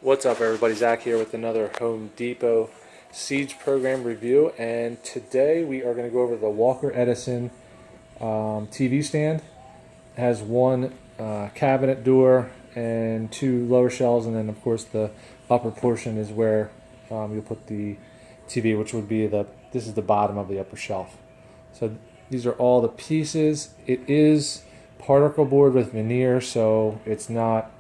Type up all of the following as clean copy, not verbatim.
What's up, everybody? Zach here with another Home Depot Siege Program review, and today we are going to go over the Walker Edison TV stand. It has one cabinet door and two lower shelves, and then of course the upper portion is where you'll put the TV, which would be this is the bottom of the upper shelf. So these are all the pieces. It is particle board with veneer, so it's not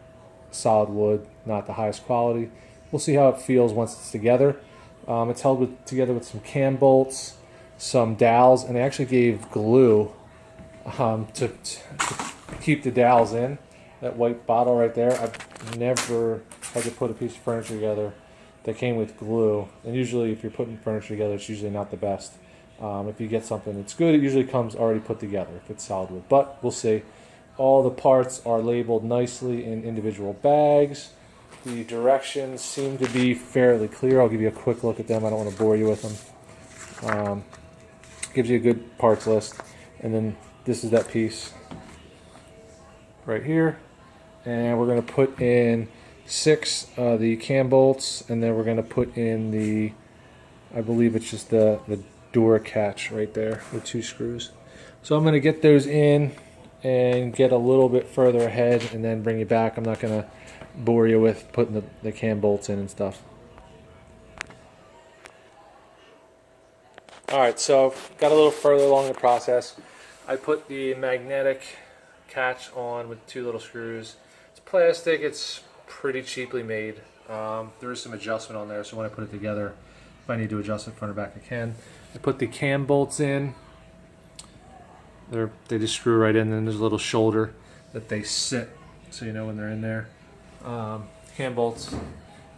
solid wood, not the highest quality. We'll see how it feels once it's together. It's held together with some cam bolts, some dowels, and they actually gave glue to keep the dowels in. That white bottle right there, I've never had to put a piece of furniture together that came with glue. And usually if you're putting furniture together, it's usually not the best. If you get something that's good, it usually comes already put together if it's solid wood. But we'll see. All the parts are labeled nicely in individual bags. The directions seem to be fairly clear. I'll give you a quick look at them. I don't want to bore you with them. Gives you a good parts list. And then this is that piece right here. And we're going to put in 6 of the cam bolts. And then we're going to put in the, I believe it's just the door catch right there with 2 screws. So I'm going to get those in and get a little bit further ahead and then bring you back. I'm not going to bore you with putting the cam bolts in and stuff. Alright, so got a little further along the process. I put the magnetic catch on with 2 little screws. It's plastic, it's pretty cheaply made. There is some adjustment on there, so when I put it together, if I need to adjust it front or back, I can. I put the cam bolts in. They just screw right in, and then there's a little shoulder that they sit, so you know when they're in there. Cam bolts,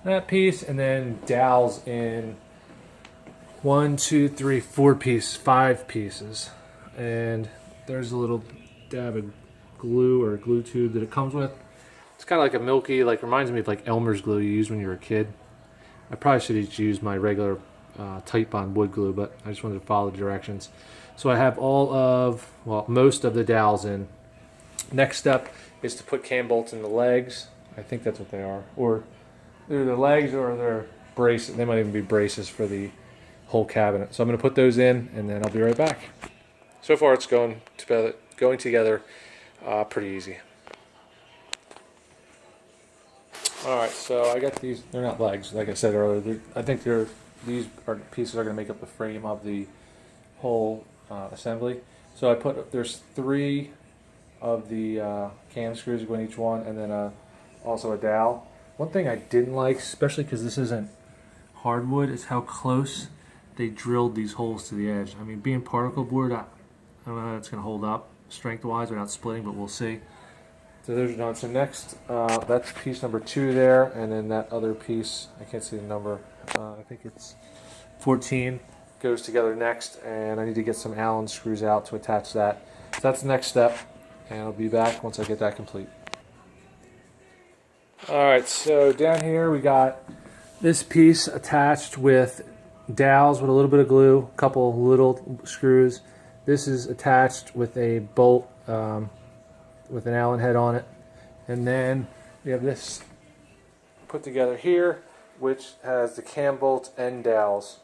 that piece, and then dowels in 1, 2, 3, 4 pieces, 5 pieces. And there's a little dab of glue or glue tube that it comes with. It's kind of like a milky, reminds me of like Elmer's glue you used when you were a kid. I probably should have used my regular Tight Bond wood glue, but I just wanted to follow the directions. So I have most of the dowels in. Next step is to put cam bolts in the legs. I think that's what they are. Or they're the legs or they're braces. They might even be braces for the whole cabinet. So I'm going to put those in and then I'll be right back. So far it's going together pretty easy. Alright, so I got these. They're not legs, like I said earlier. I think these pieces are going to make up the frame of the whole assembly. So there's 3 of the cam screws going each one, and then also a dowel. One thing I didn't like, especially because this isn't hardwood, is how close they drilled these holes to the edge. I mean, being particle board, I don't know how it's going to hold up strength-wise without splitting, but we'll see. So there's done. So next, that's piece number 2 there, and then that other piece, I can't see the number, I think it's 14, goes together next, and I need to get some Allen screws out to attach that. So that's the next step, and I'll be back once I get that complete. Alright, so down here we got this piece attached with dowels with a little bit of glue, a couple little screws. This is attached with a bolt with an Allen head on it. And then we have this put together here, which has the cam bolts and dowels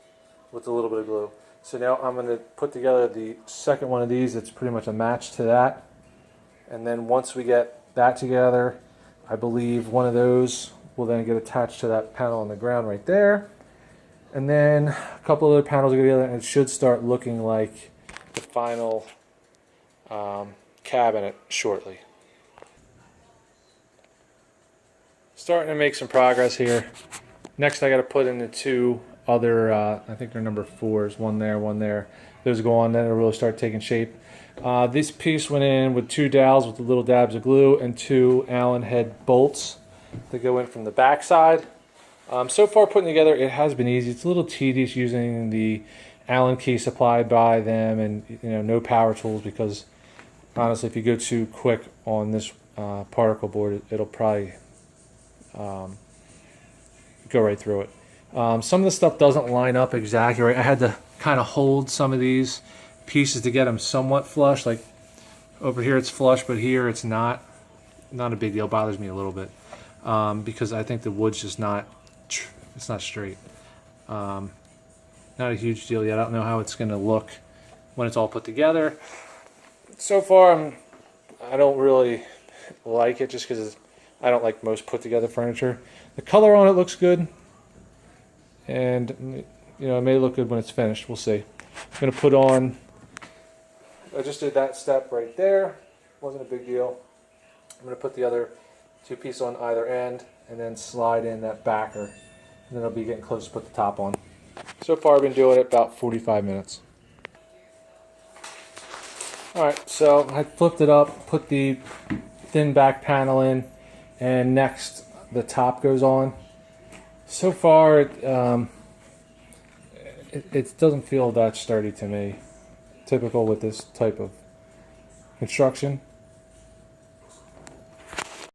with a little bit of glue. So now I'm going to put together the second one of these. It's pretty much a match to that. And then once we get that together, I believe one of those will then get attached to that panel on the ground right there. And then a couple other panels will go together, and it should start looking like the final cabinet shortly. Starting to make some progress here. Next I got to put in the 2 other, I think they're number 4s, one there, one there. Those go on, then it'll really start taking shape. This piece went in with 2 dowels with the little dabs of glue and 2 Allen head bolts that go in from the back side. So far putting together, it has been easy. It's a little tedious using the Allen key supplied by them, and no power tools, because honestly, if you go too quick on this particle board, it'll probably go right through it. Some of the stuff doesn't line up exactly right. I had to kind of hold some of these pieces to get them somewhat flush. Like over here it's flush, but here it's not. Not a big deal. Bothers me a little bit. because I think the wood's just not, it's not straight. Not a huge deal yet. I don't know how it's going to look when it's all put together. So far, I don't really like it just because I don't like most put together furniture. The color on it looks good, and you know, it may look good when it's finished. We'll see. I'm going to put on, I just did that step right there. Wasn't a big deal. I'm going to put the other two pieces on either end and then slide in that backer. And then I'll be getting close to put the top on. So far I've been doing it about 45 minutes. Alright, so I flipped it up, put the thin back panel in, and next the top goes on. So far it doesn't feel that sturdy to me. Typical with this type of construction.